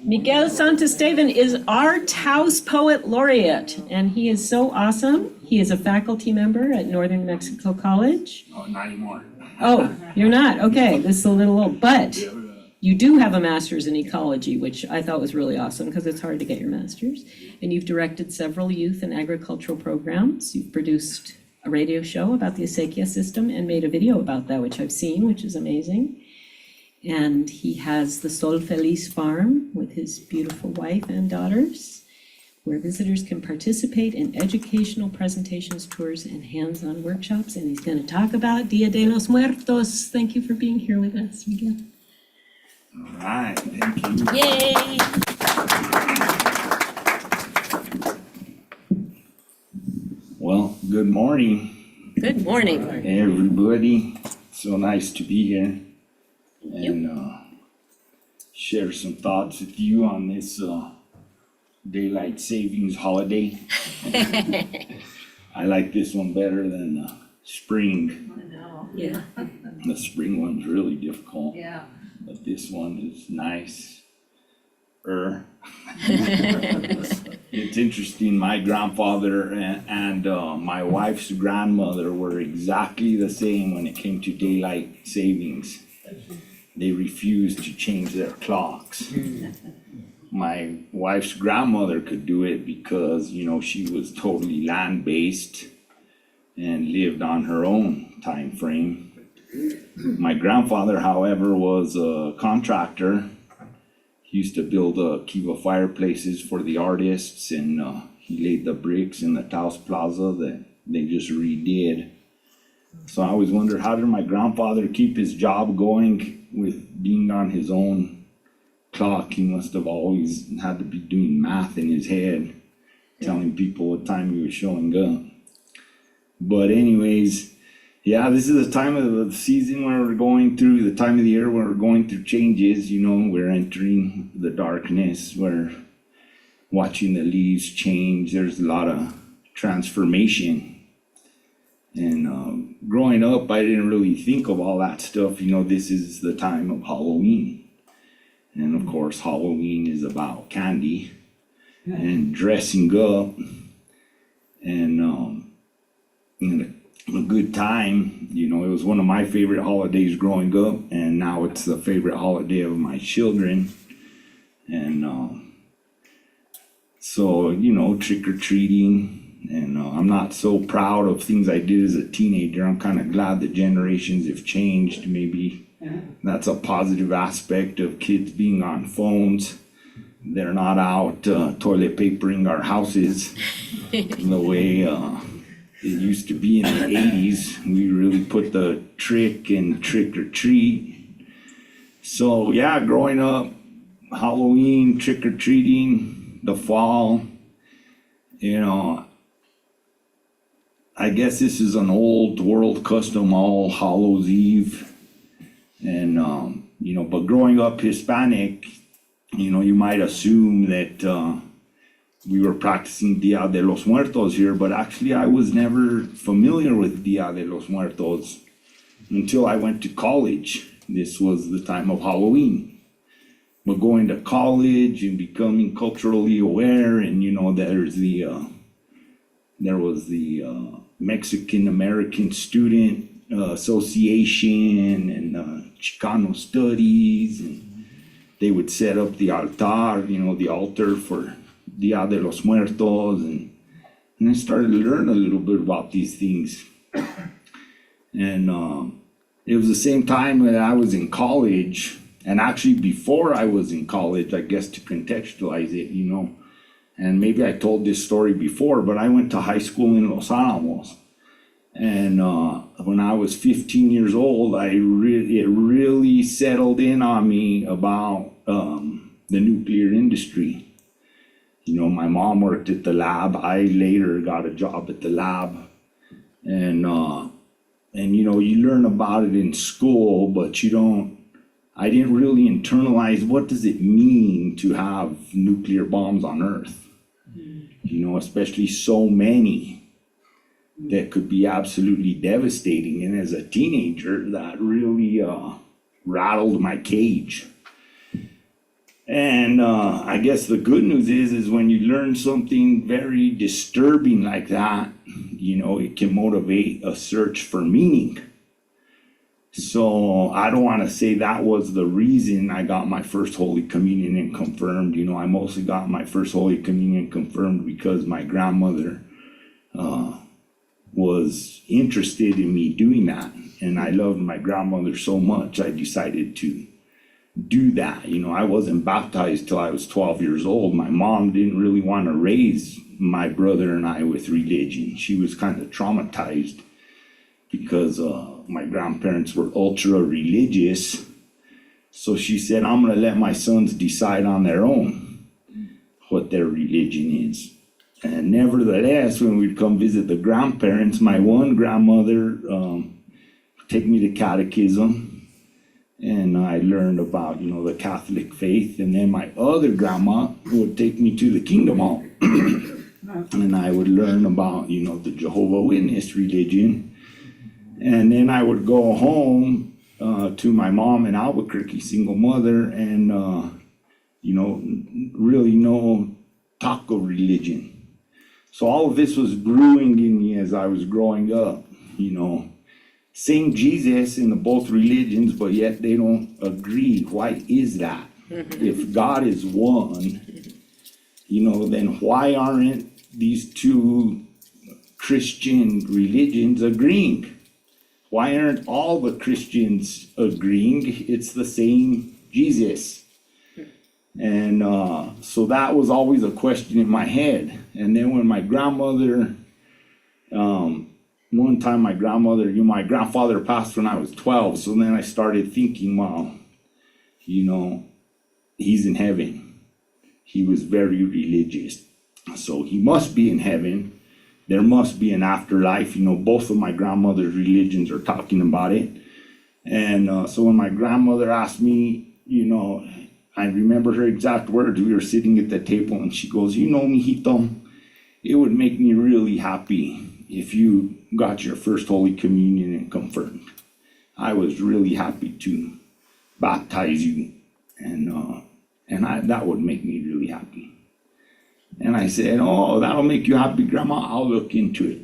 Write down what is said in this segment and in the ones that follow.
Miguel Santistevan is our Taos Poet Laureate, and he is so awesome. He is a faculty member at Northern Mexico College. Oh, not anymore. Oh, you're not? Okay, this is a little old, but you do have a master's in ecology, which I thought was really awesome because it's hard to get your master's. And you've directed several youth and agricultural programs. You've produced a radio show about the acequia system and made a video about that, which I've seen, which is amazing. And he has the Sol Feliz farm with his beautiful wife and daughters, where visitors can participate in educational presentations, tours, and hands-on workshops. And he's going to talk about Dia de los Muertos. Thank you for being here with us, Miguel. All right, thank you. Yay! Well, good morning, Good morning. everybody. So nice to be here and share some thoughts with you on this daylight savings holiday. I like this one better than spring. Yeah. The spring one's really difficult. Yeah. But this one is nice. It's interesting, my grandfather and my wife's grandmother were exactly the same when it came to daylight savings. They refused to change their clocks. My wife's grandmother could do it because, you know, she was totally land-based and lived on her own time frame. My grandfather, however, was a contractor. He used to build kiva fireplaces for the artists, and he laid the bricks in the Taos Plaza that they just redid. So I always wondered, how did my grandfather keep his job going with being on his own clock? He must have always had to be doing math in his head, telling people what time he was showing up. But anyways, yeah, this is the time of the season where we're going through, the time of the year where we're going through changes, you know, we're entering the darkness, we're watching the leaves change, there's a lot of transformation. And growing up, I didn't really think of all that stuff, you know, this is the time of Halloween. And of course, Halloween is about candy and dressing up and a good time. You know, it was one of my favorite holidays growing up, and now it's the favorite holiday of my children. And so, you know, trick-or-treating, and I'm not so proud of things I did as a teenager. I'm kind of glad that generations have changed. Maybe that's a positive aspect of kids being on phones. They're not out toilet papering our houses the way it used to be in the 80s. We really put the trick in trick or treat. So yeah, growing up, Halloween, trick or treating, the fall, you know, I guess this is an old world custom, All Hallows Eve. And, you know, but growing up Hispanic, you know, you might assume that we were practicing Dia de los Muertos here, but actually I was never familiar with Dia de los Muertos until I went to college. This was the time of Halloween. But going to college and becoming culturally aware, and you know, there was the Mexican American Student Association and Chicano Studies, and they would set up the altar, you know, the altar for Dia de los Muertos, and I started to learn a little bit about these things. And it was the same time that I was in college, and actually before I was in college, I guess to contextualize it, you know, and maybe I told this story before, but I went to high school in Los Alamos. And when I was 15 years old, it really settled in on me about the nuclear industry. You know, my mom worked at the lab. I later got a job at the lab. And you know, you learn about it in school, but I didn't really internalize what does it mean to have nuclear bombs on Earth. You know, especially so many that could be absolutely devastating. And as a teenager, that really rattled my cage. And I guess the good news is when you learn something very disturbing like that, you know, it can motivate a search for meaning. So I don't want to say that was the reason I got my first Holy Communion and confirmed. You know, I mostly got my first Holy Communion confirmed because my grandmother was interested in me doing that. And I loved my grandmother so much, I decided to do that. You know, I wasn't baptized till I was 12 years old. My mom didn't really want to raise my brother and I with religion. She was kind of traumatized because my grandparents were ultra religious. So she said, I'm going to let my sons decide on their own what their religion is. And nevertheless, when we'd come visit the grandparents, my one grandmother take me to catechism. And I learned about, you know, the Catholic faith. And then my other grandma would take me to the Kingdom Hall. And I would learn about, you know, the Jehovah Witness religion. And then I would go home to my mom in Albuquerque, single mother, and, you know, really no talk of religion. So all of this was brewing in me as I was growing up, you know. Same Jesus in the both religions, but yet they don't agree. Why is that? If God is one, you know, then why aren't these two Christian religions agreeing? Why aren't all the Christians agreeing? It's the same Jesus. And so that was always a question in my head. And then when my grandmother, one time my grandmother, you know, my grandfather passed when I was 12. So then I started thinking, well, you know, he's in heaven. He was very religious. So he must be in heaven. There must be an afterlife. You know, both of my grandmother's religions are talking about it. And so when my grandmother asked me, you know, I remember her exact words. We were sitting at the table and she goes, you know, mijito, it would make me really happy if you got your first Holy Communion and confirmed. I was really happy to baptize you, and that would make me really happy. And I said, oh, that'll make you happy, Grandma, I'll look into it.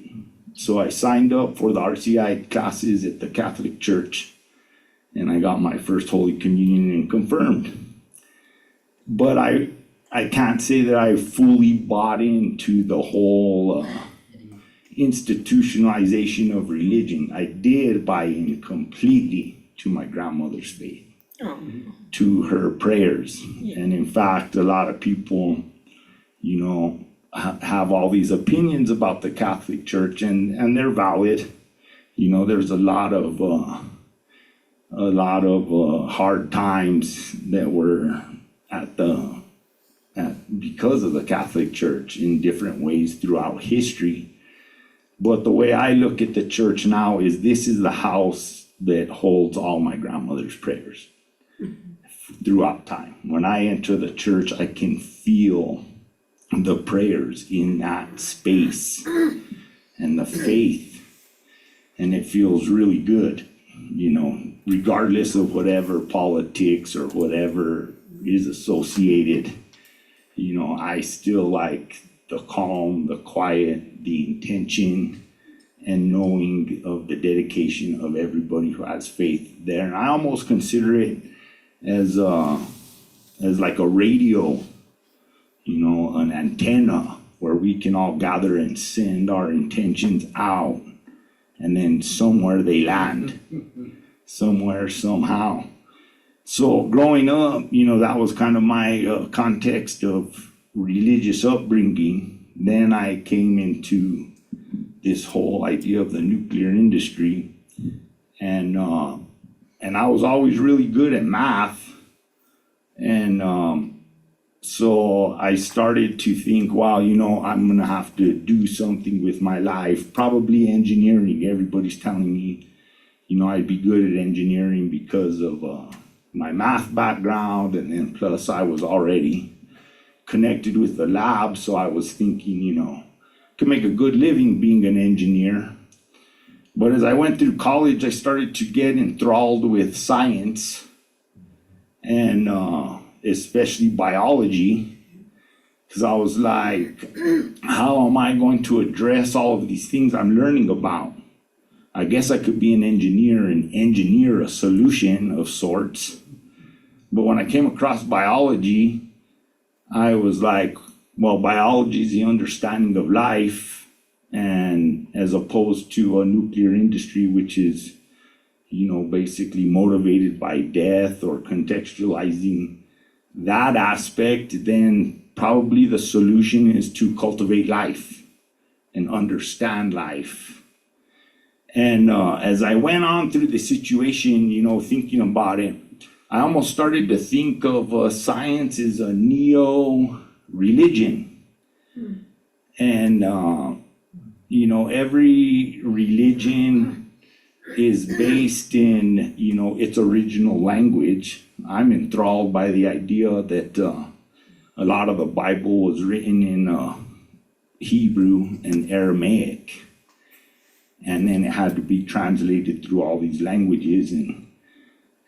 So I signed up for the RCI classes at the Catholic Church, and I got my first Holy Communion and confirmed. But I can't say that I fully bought into the whole institutionalization of religion. I did buy in completely to my grandmother's faith, to her prayers. And in fact, a lot of people, you know, have all these opinions about the Catholic Church, and they're valid. You know, there's a lot of hard times that were because of the Catholic Church in different ways throughout history. But the way I look at the church now is this is the house that holds all my grandmother's prayers throughout time. When I enter the church, I can feel the prayers in that space and the faith, and it feels really good, you know, regardless of whatever politics or whatever is associated. You know, I still like the calm, the quiet, the intention, and knowing of the dedication of everybody who has faith there. And I almost consider it as like a radio, you know, an antenna where we can all gather and send our intentions out, and then somewhere they land, somewhere, somehow. So growing up, you know, that was kind of my context of religious upbringing. Then I came into this whole idea of the nuclear industry, and I was always really good at math, and so I started to think, wow, you know, I'm gonna have to do something with my life, probably engineering. Everybody's telling me, you know, I'd be good at engineering because of my math background, and then plus I was already connected with the lab, so I was thinking, you know, could make a good living being an engineer. But as I went through college, I started to get enthralled with science, and especially biology, because I was like, how am I going to address all of these things I'm learning about? I guess I could be an engineer and engineer a solution of sorts. But when I came across biology, I was like, well, biology is the understanding of life, and as opposed to a nuclear industry, which is, basically motivated by death or contextualizing that aspect, then probably the solution is to cultivate life and understand life. And as I went on through the situation, thinking about it, I almost started to think of science as a neo-religion. And, every religion is based in, its original language. I'm enthralled by the idea that a lot of the Bible was written in Hebrew and Aramaic. And then it had to be translated through all these languages.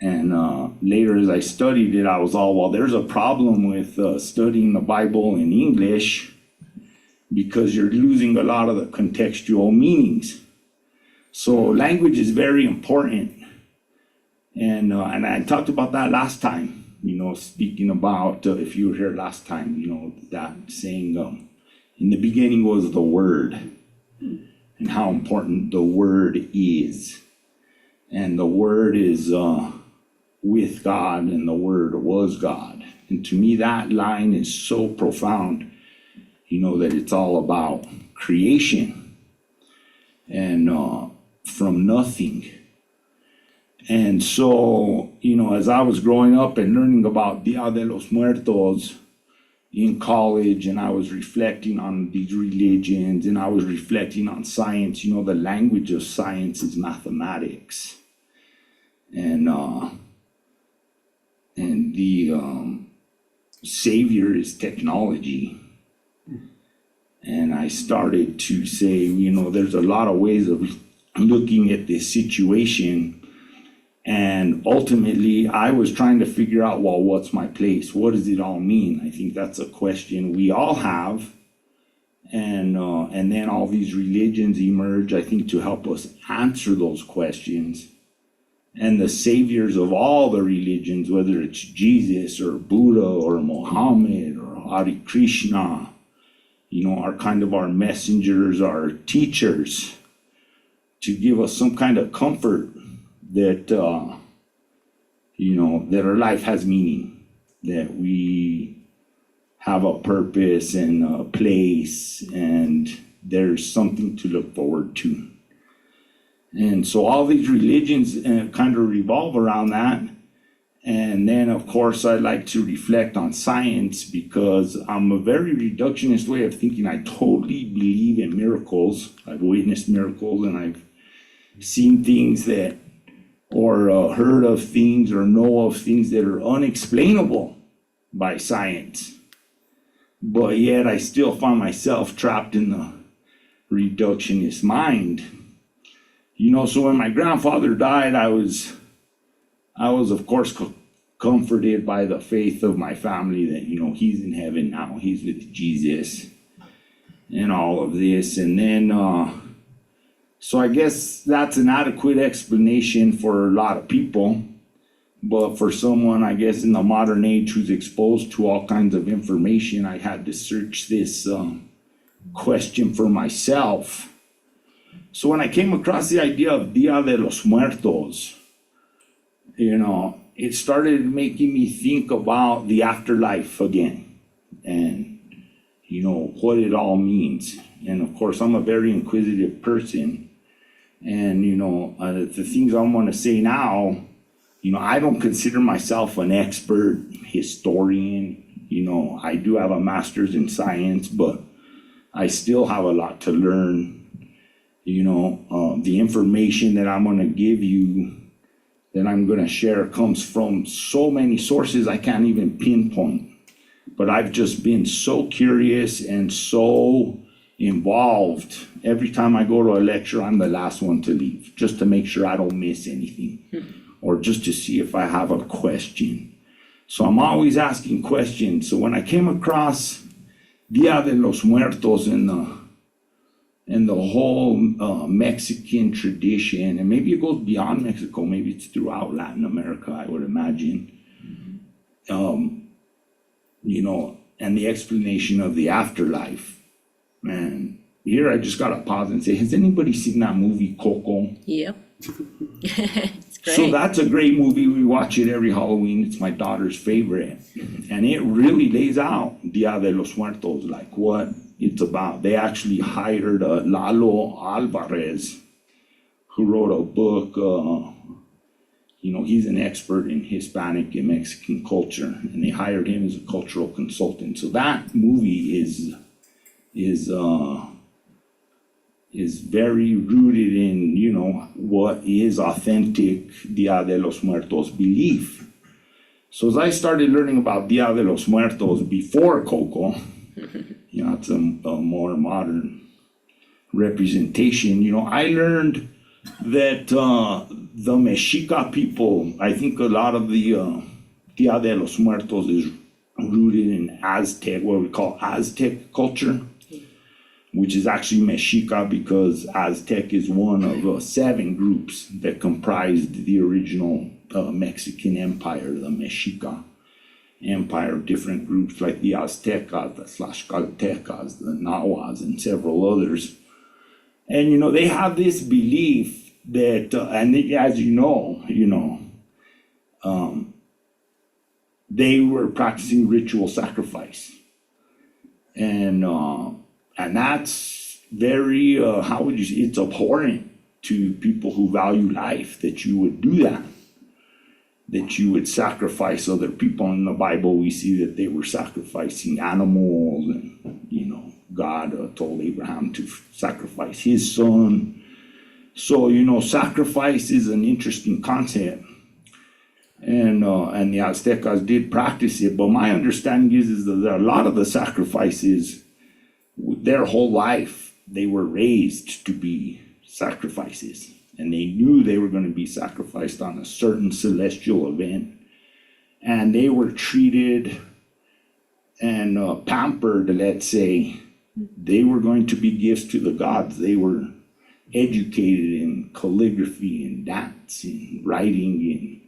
And later as I studied it, I was all, well, there's a problem with studying the Bible in English because you're losing a lot of the contextual meanings. So language is very important. And I talked about that last time, speaking about, if you were here last time, that saying, in the beginning was the Word, and how important the Word is. And the Word is with God, and the Word was God. And to me, that line is so profound, that it's all about creation and from nothing. And so, as I was growing up and learning about Dia de los Muertos in college, and I was reflecting on these religions, and I was reflecting on science, the language of science is mathematics. And the savior is technology. And I started to say, there's a lot of ways of looking at this situation. And ultimately, I was trying to figure out, well, what's my place? What does it all mean? I think that's a question we all have. And then all these religions emerge, I think, to help us answer those questions. And the saviors of all the religions, whether it's Jesus or Buddha or Muhammad or Hare Krishna, are kind of our messengers, our teachers, to give us some kind of comfort that, that our life has meaning, that we have a purpose and a place, and there's something to look forward to. And so all these religions kind of revolve around that. And then, of course, I like to reflect on science because I'm a very reductionist way of thinking. I totally believe in miracles. I've witnessed miracles, and I've seen things that, or heard of things or know of things that are unexplainable by science. But yet I still find myself trapped in the reductionist mind. So when my grandfather died, I was of course comforted by the faith of my family that, he's in heaven now, he's with Jesus and all of this. And then, so I guess that's an adequate explanation for a lot of people. But for someone, I guess, in the modern age who's exposed to all kinds of information, I had to search this question for myself. So when I came across the idea of Dia de los Muertos, it started making me think about the afterlife again and, what it all means. And of course, I'm a very inquisitive person. And, the things I'm going to say now, I don't consider myself an expert historian. I do have a master's in science, but I still have a lot to learn. The information that I'm going to give you, that I'm going to share, comes from so many sources I can't even pinpoint. But I've just been so curious and so involved. Every time I go to a lecture, I'm the last one to leave, just to make sure I don't miss anything, or just to see if I have a question. So I'm always asking questions. So when I came across Dia de los Muertos and the whole Mexican tradition, and maybe it goes beyond Mexico, maybe it's throughout Latin America, I would imagine. You know, and the explanation of the afterlife. Man, here I just gotta pause and say, has anybody seen that movie Coco? Yep. It's great. So that's a great movie. We watch it every Halloween. It's my daughter's favorite. And it really lays out Dia de los Muertos, like what it's about. They actually hired Lalo Alvarez, who wrote a book. You know, he's an expert in Hispanic and Mexican culture, and they hired him as a cultural consultant. So that movie is very rooted in, you know, what is authentic Dia de los Muertos belief. So as I started learning about Dia de los Muertos before Coco, you know, it's a more modern representation. You know, I learned that the Mexica people, I think a lot of the Dia de los Muertos is rooted in Aztec, what we call Aztec culture, which is actually Mexica because Aztec is one of 7 groups that comprised the original Mexican empire, the Mexica empire, different groups like the Aztecas, the Tlaxcaltecas, the Nahuas, and several others. And, you know, they have this belief that, and as you know, they were practicing ritual sacrifice. And that's very, how would you say, it's abhorrent to people who value life that you would do that you would sacrifice other people. In the Bible, we see that they were sacrificing animals, and, you know, God told Abraham to sacrifice his son. So, you know, sacrifice is an interesting concept. And the Aztecas did practice it, but my understanding is that a lot of the sacrifices, their whole life, they were raised to be sacrifices. And they knew they were going to be sacrificed on a certain celestial event. And they were treated and pampered, let's say. They were going to be gifts to the gods. They were educated in calligraphy and dance and writing, and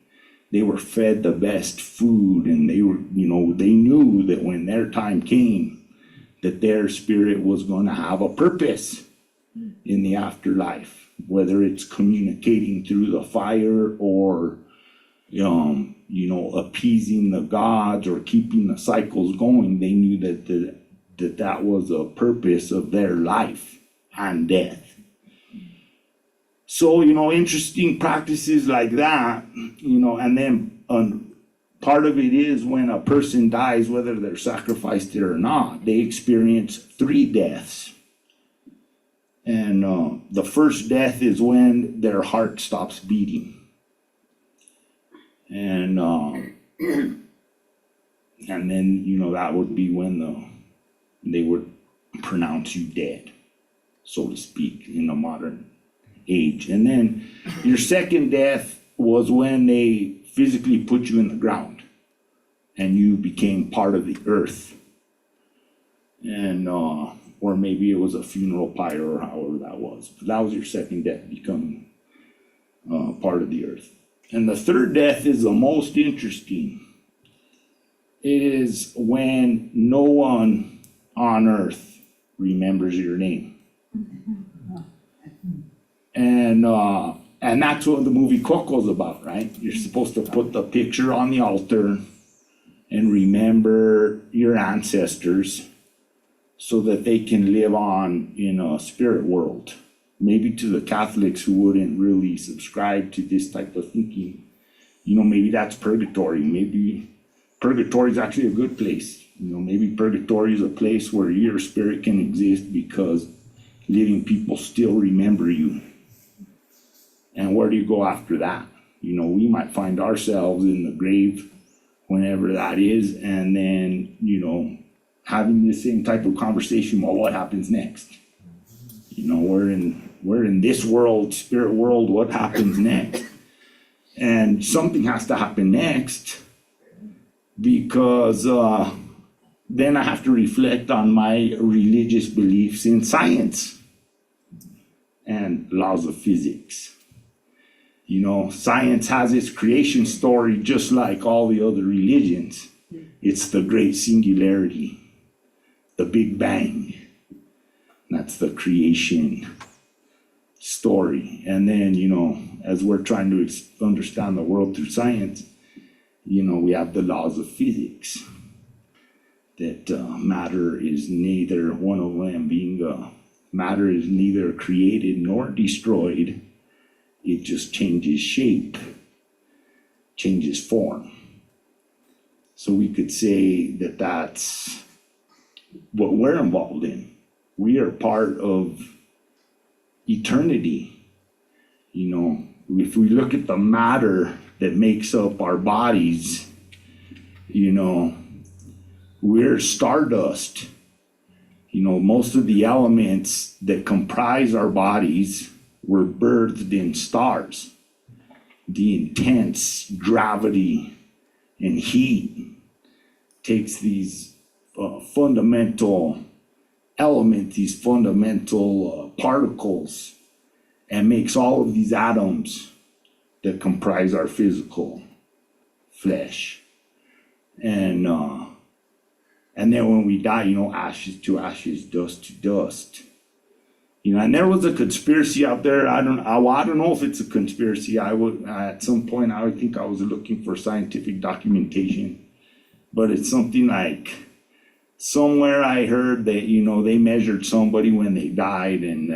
they were fed the best food, and they were, you know, they knew that when their time came, that their spirit was going to have a purpose in the afterlife, whether it's communicating through the fire or, you know, appeasing the gods or keeping the cycles going. They knew that was a purpose of their life and death. So, you know, interesting practices like that, you know, and then part of it is when a person dies, whether they're sacrificed it or not, they experience 3 deaths. And the first death is when their heart stops beating. And then, you know, that would be when they would pronounce you dead, so to speak, in the modern age. And then your second death was when they physically put you in the ground and you became part of the earth. And or maybe it was a funeral pyre or however that was. But that was your second death, becoming part of the earth. And the third death is the most interesting. It is when no one on earth remembers your name. And that's what the movie Coco's about, right? You're supposed to put the picture on the altar and remember your ancestors so that they can live on in a spirit world. Maybe to the Catholics who wouldn't really subscribe to this type of thinking, you know, maybe that's purgatory. Maybe purgatory is actually a good place. You know, maybe purgatory is a place where your spirit can exist because living people still remember you. And where do you go after that? You know, we might find ourselves in the grave whenever that is, and then, you know, having the same type of conversation about what happens next. You know, we're in this world, spirit world, what happens next? And something has to happen next. because then I have to reflect on my religious beliefs in science and laws of physics. You know, science has its creation story just like all the other religions. It's the great singularity, the Big Bang. That's the creation story. And then, you know, as we're trying to understand the world through science, you know, we have the laws of physics. That matter is neither, one of them being matter is neither created nor destroyed. It just changes shape, changes form. So we could say that that's what we're involved in. We are part of eternity. You know, if we look at the matter that makes up our bodies, you know, we're stardust. You know, most of the elements that comprise our bodies were birthed in stars. The intense gravity and heat takes these fundamental elements, these fundamental particles, and makes all of these atoms that comprise our physical flesh. And then when we die, you know, ashes to ashes, dust to dust. You know, and there was a conspiracy out there. I don't know if it's a conspiracy. At some point, I would think I was looking for scientific documentation, but it's something like somewhere I heard that, you know, they measured somebody when they died and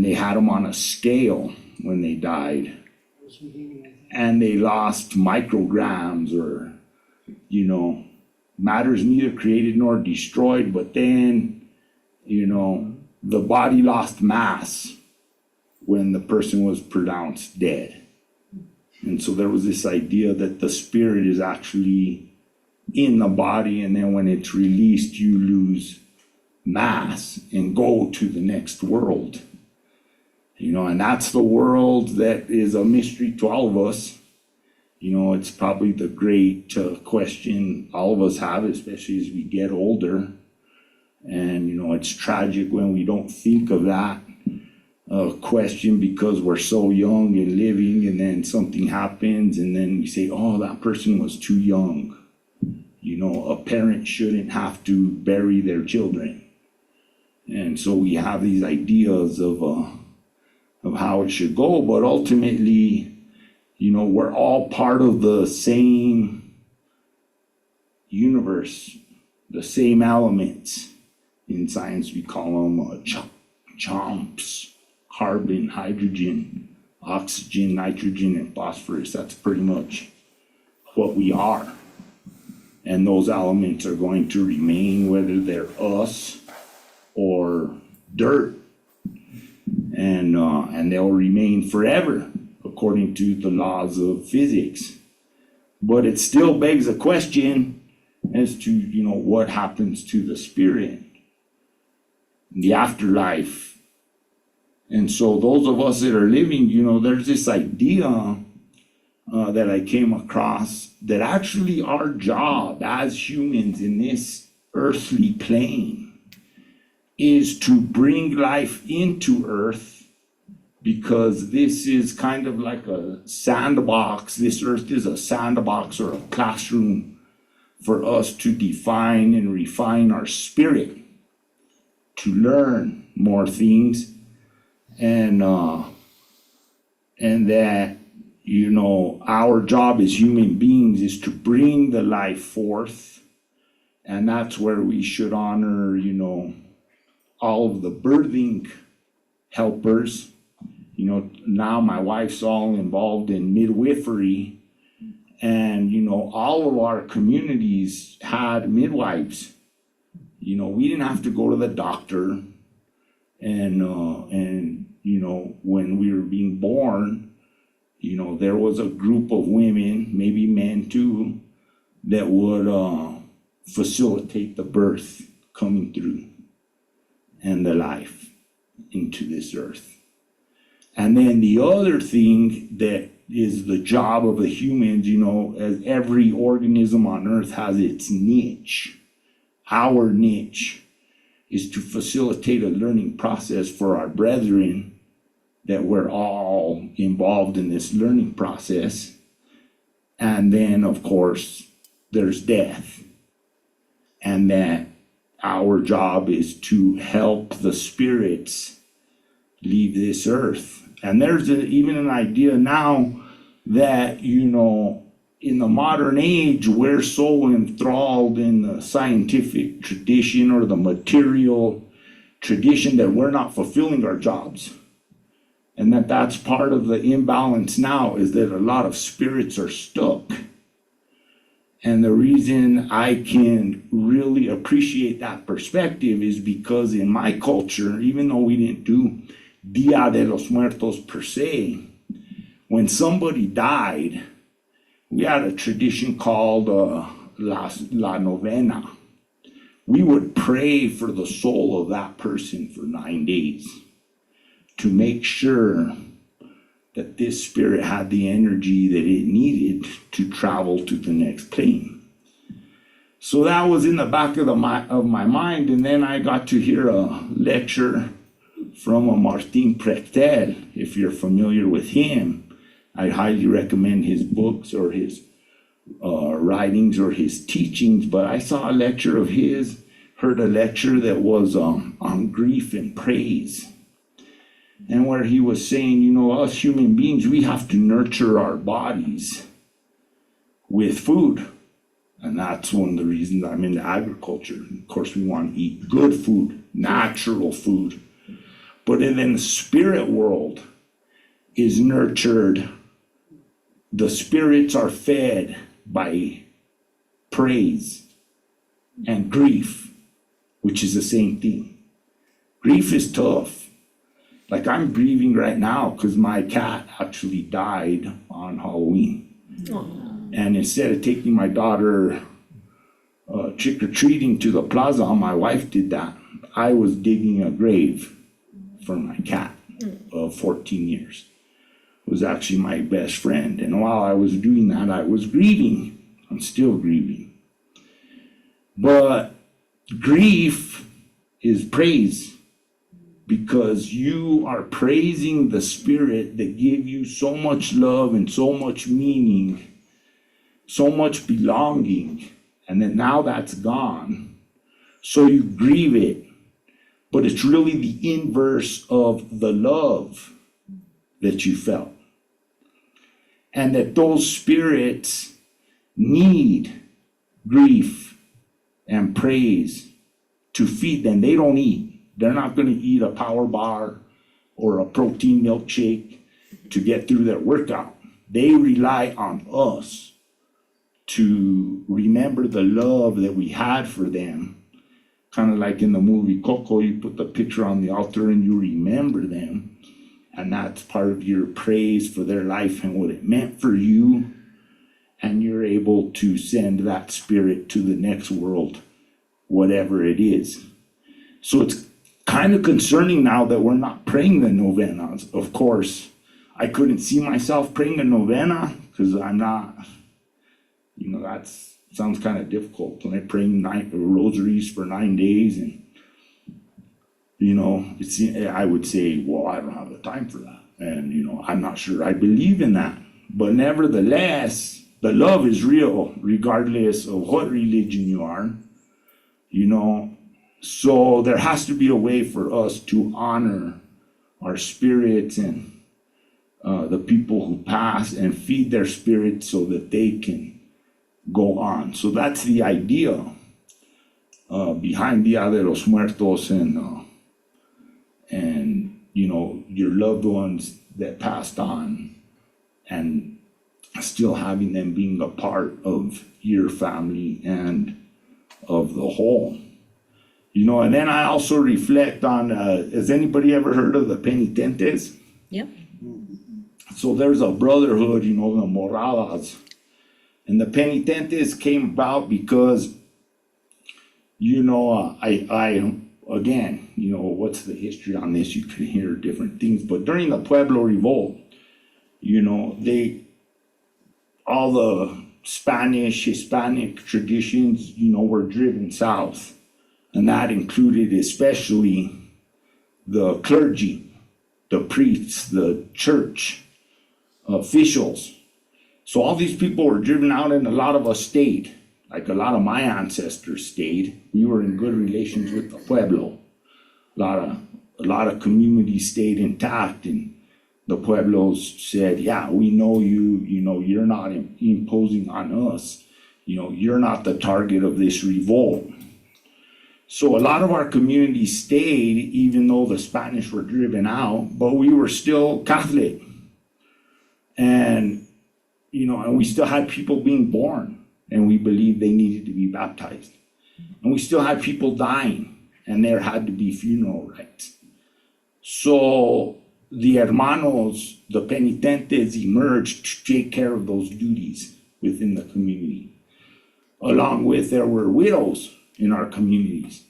they had them on a scale when they died, and they lost micrograms, or, you know, matter is neither created nor destroyed, but then, you know, the body lost mass when the person was pronounced dead. And so there was this idea that the spirit is actually in the body, and then when it's released, you lose mass and go to the next world. You know, and that's the world that is a mystery to all of us. You know, it's probably the great question all of us have, especially as we get older. And, you know, it's tragic when we don't think of that question because we're so young and living, and then something happens, and then we say, oh, that person was too young. You know, a parent shouldn't have to bury their children. And so we have these ideas of how it should go, but ultimately, you know, we're all part of the same universe, the same elements. In science, we call them chomps: carbon, hydrogen, oxygen, nitrogen, and phosphorus. That's pretty much what we are. And those elements are going to remain, whether they're us or dirt. And they'll remain forever, according to the laws of physics. But it still begs a question as to, you know, what happens to the spirit, the afterlife. And so those of us that are living, you know, there's this idea that I came across that actually our job as humans in this earthly plane is to bring life into earth, because this is kind of like a sandbox. This earth is a sandbox or a classroom for us to define and refine our spirit, to learn more things, and that, you know, our job as human beings is to bring the life forth. And that's where we should honor, you know, all of the birthing helpers. You know, now my wife's all involved in midwifery, and, you know, all of our communities had midwives. You know, we didn't have to go to the doctor, and you know, when we were being born, you know, there was a group of women, maybe men too, that would facilitate the birth coming through and the life into this earth. And then the other thing that is the job of the humans, you know, as every organism on earth has its niche. Our niche is to facilitate a learning process for our brethren, that we're all involved in this learning process. And then, of course, there's death. And that our job is to help the spirits leave this earth. And there's even an idea now that, you know, in the modern age, we're so enthralled in the scientific tradition or the material tradition that we're not fulfilling our jobs. And that's part of the imbalance now, is that a lot of spirits are stuck. And the reason I can really appreciate that perspective is because in my culture, even though we didn't do Dia de los Muertos per se, when somebody died, we had a tradition called La Novena. We would pray for the soul of that person for 9 days to make sure that this spirit had the energy that it needed to travel to the next plane. So that was in the back of my mind, and then I got to hear a lecture from a Martín Prechtel. If you're familiar with him, I highly recommend his books or his writings or his teachings. But I saw a lecture of his, heard a lecture that was on grief and praise. And where he was saying, you know, us human beings, we have to nurture our bodies with food. And that's one of the reasons I'm into agriculture. Of course, we want to eat good food, natural food. But then the spirit world is nurtured. The spirits are fed by praise and grief, which is the same thing. Grief is tough. Like, I'm grieving right now because my cat actually died on Halloween. Aww. And instead of taking my daughter trick-or-treating to the plaza, my wife did that. I was digging a grave for my cat of 14 years. It was actually my best friend. And while I was doing that, I was grieving. I'm still grieving. But grief is praise, because you are praising the spirit that gave you so much love and so much meaning, so much belonging, and then now that's gone. So you grieve it, but it's really the inverse of the love that you felt. And that those spirits need grief and praise to feed them. They don't eat. They're not going to eat a power bar or a protein milkshake to get through their workout. They rely on us to remember the love that we had for them. Kind of like in the movie Coco, you put the picture on the altar and you remember them. And that's part of your praise for their life and what it meant for you. And you're able to send that spirit to the next world, whatever it is. So it's kind of concerning now that we're not praying the novenas. Of course, I couldn't see myself praying a novena because I'm not, you know, that sounds kind of difficult. When I praying rosaries for 9 days, and, you know, I would say, well, I don't have the time for that. And, you know, I'm not sure I believe in that. But nevertheless, the love is real, regardless of what religion you are, you know. So there has to be a way for us to honor our spirits and the people who pass and feed their spirits so that they can go on. So that's the idea behind Dia de los Muertos, and you know, your loved ones that passed on, and still having them being a part of your family and of the whole. You know, and then I also reflect on, has anybody ever heard of the penitentes? Yep. So there's a brotherhood, you know, the Moradas. And the penitentes came about because, you know, I again, you know, what's the history on this? You can hear different things. But during the Pueblo Revolt, all the Spanish, Hispanic traditions, were driven south. And that included especially the clergy, the priests, the church officials. So all these people were driven out, and a lot of us stayed. Like a lot of my ancestors stayed. We were in good relations with the pueblo. A lot of communities stayed intact, and the pueblos said, yeah, we know you, you're not imposing on us. You're not the target of this revolt. So a lot of our communities stayed, even though the Spanish were driven out, but we were still Catholic. And, and we still had people being born, and we believed they needed to be baptized. And we still had people dying, and there had to be funeral rites. So the hermanos, the penitentes, emerged to take care of those duties within the community. Along with, there were widows in our communities.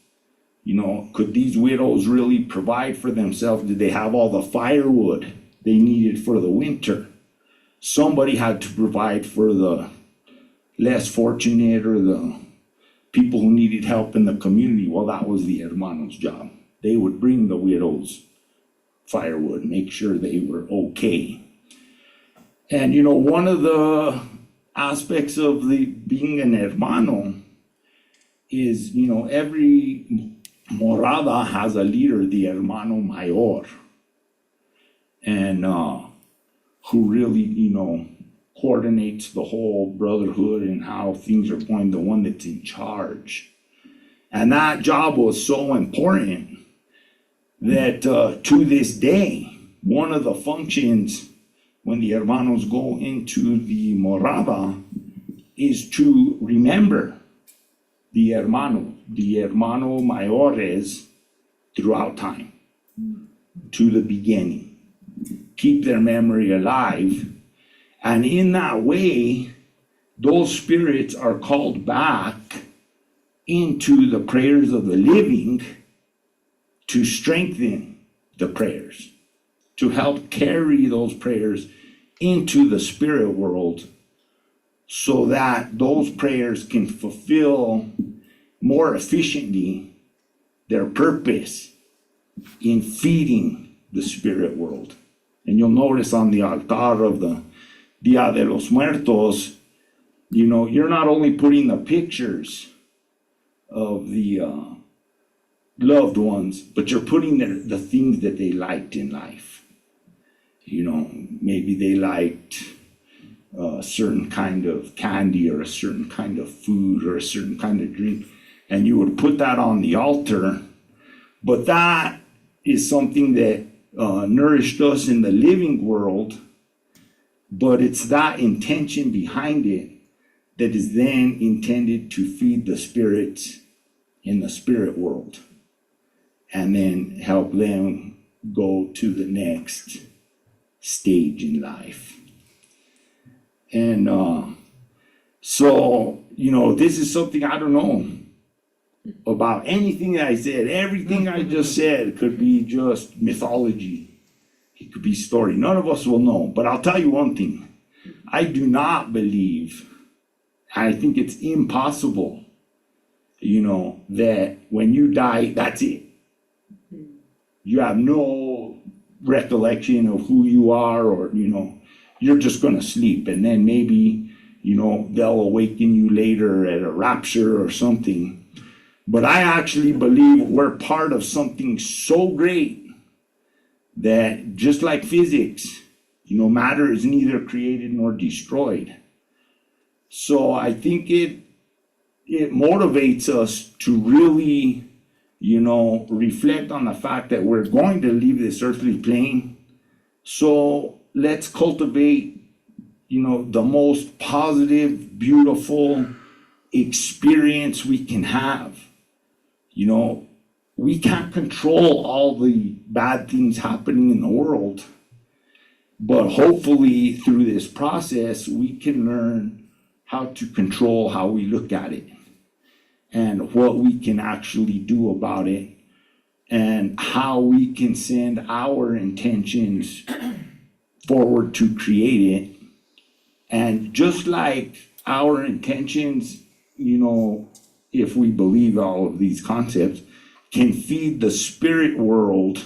Could these widows really provide for themselves? Did they have all the firewood they needed for the winter? Somebody had to provide for the less fortunate or the people who needed help in the community. Well, that was the hermanos' job. They would bring the widows firewood, make sure they were okay. And one of the aspects of being an hermano is, every morada has a leader, the hermano mayor, and who really, coordinates the whole brotherhood and how things are going, the one that's in charge. And that job was so important that to this day, one of the functions when the hermanos go into the morada is to remember the hermano mayores throughout time, to the beginning. Keep their memory alive. And in that way, those spirits are called back into the prayers of the living to strengthen the prayers, to help carry those prayers into the spirit world so that those prayers can fulfill more efficiently their purpose in feeding the spirit world. And you'll notice on the altar of the Dia de los Muertos, you're not only putting the pictures of the loved ones, but you're putting the things that they liked in life. Maybe they liked a certain kind of candy or a certain kind of food or a certain kind of drink, and you would put that on the altar. But that is something that nourished us in the living world, but it's that intention behind it that is then intended to feed the spirits in the spirit world and then help them go to the next stage in life. And so, this is something I don't know about anything that I said. Everything I just said could be just mythology. It could be story. None of us will know. But I'll tell you one thing. I do not believe, I think it's impossible, that when you die, that's it. You have no recollection of who you are, or, you're just going to sleep. And then maybe, they'll awaken you later at a rapture or something. But I actually believe we're part of something so great that, just like physics, matter is neither created nor destroyed. So I think it motivates us to really, reflect on the fact that we're going to leave this earthly plane. So let's cultivate, the most positive, beautiful experience we can have. We can't control all the bad things happening in the world, but hopefully through this process, we can learn how to control how we look at it and what we can actually do about it and how we can send our intentions forward to create it. And just like our intentions, you know, if we believe all of these concepts, can feed the spirit world,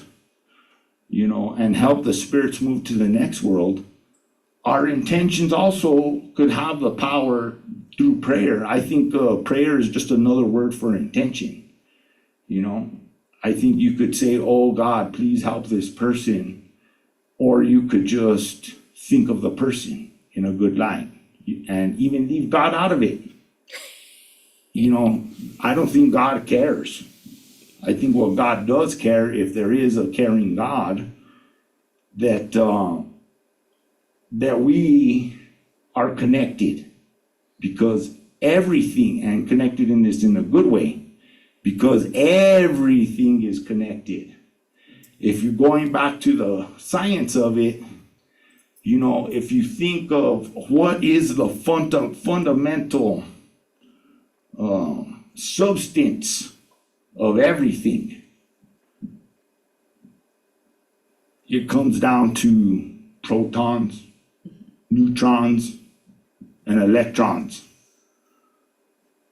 you know, and help the spirits move to the next world, our intentions also could have the power through prayer. I think prayer is just another word for intention, you know. I think you could say, oh God, please help this person, or you could just think of the person in a good light and even leave God out of it. You know, I don't think God cares. I think what God does care, if there is a caring God, that that we are connected, because everything, and connected in this in a good way, because everything is connected. If you're going back to the science of it, you know, if you think of what is the fundamental substance of everything, it comes down to protons, neutrons, and electrons.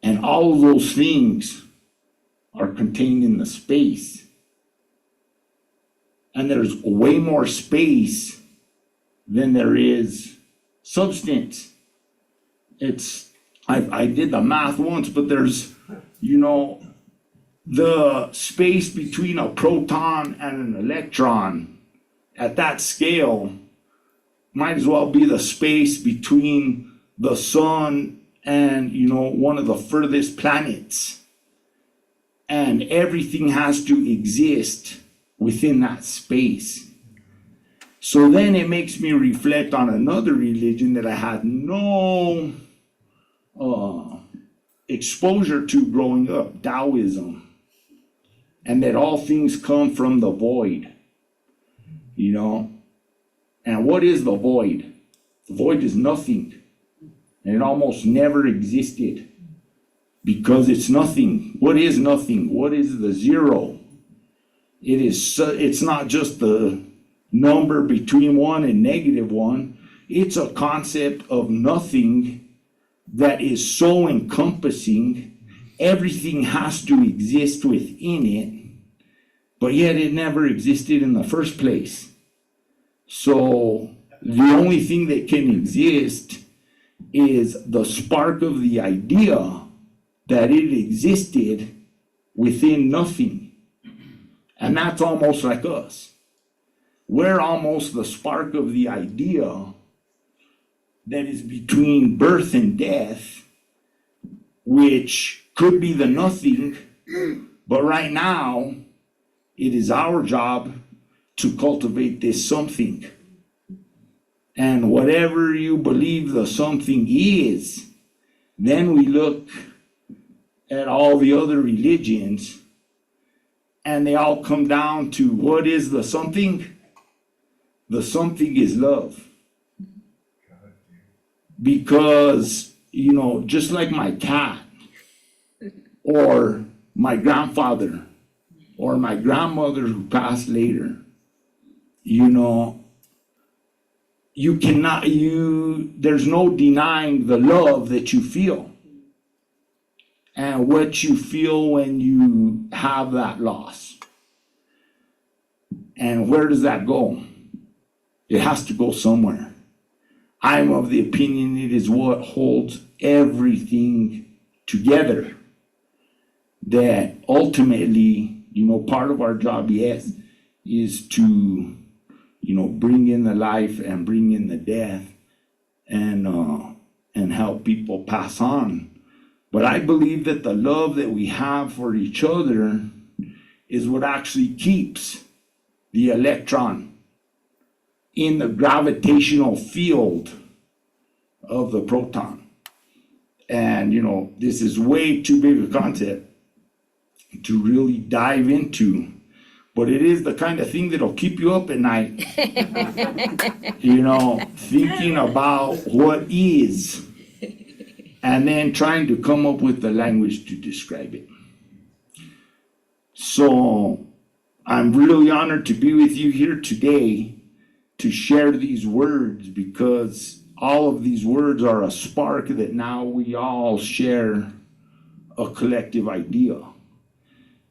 And all of those things are contained in the space. And there's way more space than there is substance. I did the math once, but there's, you know, the space between a proton and an electron at that scale might as well be the space between the sun and, you know, one of the furthest planets. And everything has to exist within that space. So then it makes me reflect on another religion that I had no exposure to growing up, Taoism, and that all things come from the void, you know. And what is the void? The void is nothing, and it almost never existed, because it's nothing. What is nothing? What is the zero? It's not just the number between 1 and -1. It's a concept of nothing that is so encompassing. Everything has to exist within it, but yet it never existed in the first place. So the only thing that can exist is the spark of the idea that it existed within nothing. And that's almost like us. We're almost the spark of the idea that is between birth and death, which could be the nothing, but right now it is our job to cultivate this something. And whatever you believe the something is, then we look at all the other religions and they all come down to what is the something? The something is love. Because, you know, just like my cat, or my grandfather, or my grandmother who passed later, you know, there's no denying the love that you feel and what you feel when you have that loss. And where does that go? It has to go somewhere. I'm of the opinion it is what holds everything together. That ultimately, you know, part of our job, yes, is to, you know, bring in the life and bring in the death and help people pass on. But I believe that the love that we have for each other is what actually keeps the electron in the gravitational field of the proton. And, you know, this is way too big a concept to really dive into, but it is the kind of thing that'll keep you up at night. You know, thinking about what is, and then trying to come up with the language to describe it. So I'm really honored to be with you here today, to share these words, because all of these words are a spark that now we all share a collective idea,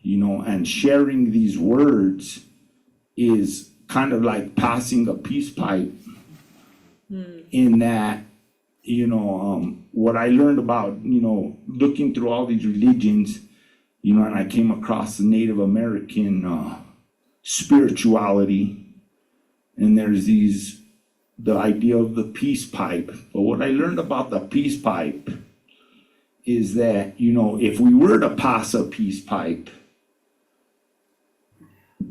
you know, and sharing these words is kind of like passing a peace pipe in that, you know, what I learned about, you know, looking through all these religions, you know, and I came across the Native American spirituality, and there's the idea of the peace pipe. But what I learned about the peace pipe is that, you know, if we were to pass a peace pipe,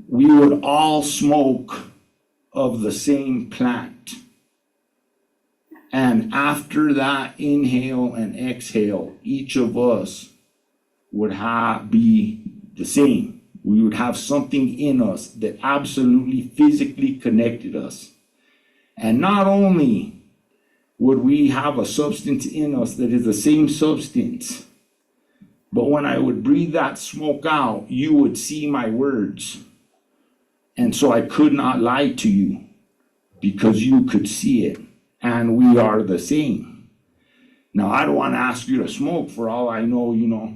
we would all smoke of the same plant. And after that inhale and exhale, each of us would be the same. We would have something in us that absolutely physically connected us. And not only would we have a substance in us that is the same substance, but when I would breathe that smoke out, you would see my words. And so I could not lie to you because you could see it. And we are the same. Now, I don't want to ask you to smoke. For all I know, you know,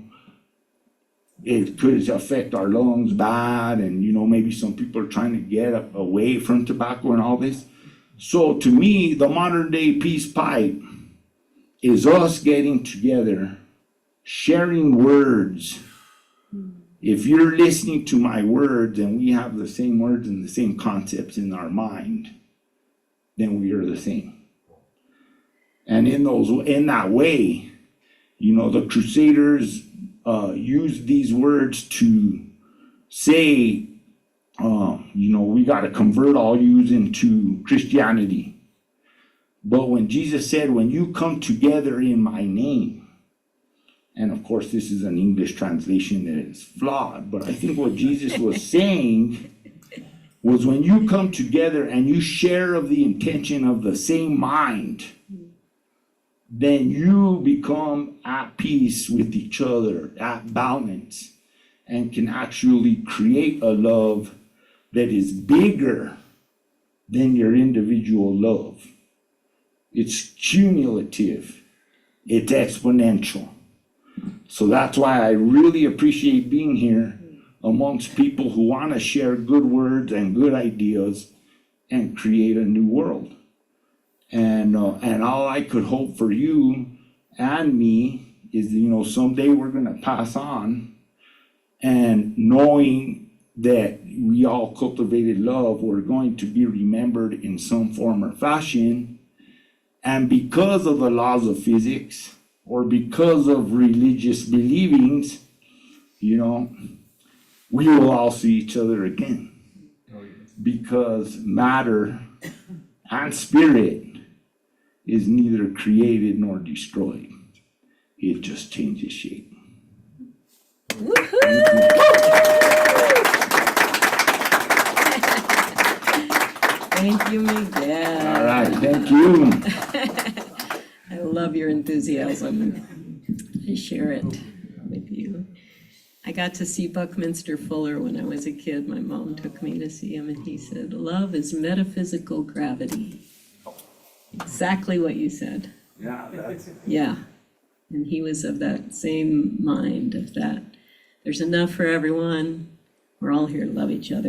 it could affect our lungs bad. And, you know, maybe some people are trying to get away from tobacco and all this. So to me, the modern day peace pipe is us getting together, sharing words. If you're listening to my words and we have the same words and the same concepts in our mind, then we are the same. And in that way, you know, the Crusaders used these words to say, you know, we got to convert all yous into Christianity. But when Jesus said, when you come together in my name, and of course this is an English translation that is flawed, but I think what Jesus was saying was, when you come together and you share of the intention of the same mind, then you become at peace with each other, at balance, and can actually create a love that is bigger than your individual love. It's cumulative, it's exponential. So that's why I really appreciate being here amongst people who want to share good words and good ideas and create a new world. And all I could hope for you and me is, you know, someday we're going to pass on, and knowing that we all cultivated love, we're going to be remembered in some form or fashion. And because of the laws of physics, or because of religious believings, you know, we will all see each other again. Because matter and spirit is neither created nor destroyed. It just changes shape. Woohoo! Thank you, Miguel. All right, thank you. I love your enthusiasm. I share it with you. I got to see Buckminster Fuller when I was a kid. My mom took me to see him, and he said, "Love is metaphysical gravity." Exactly what you said. Yeah. And he was of that same mind, of that there's enough for everyone. We're all here to love each other.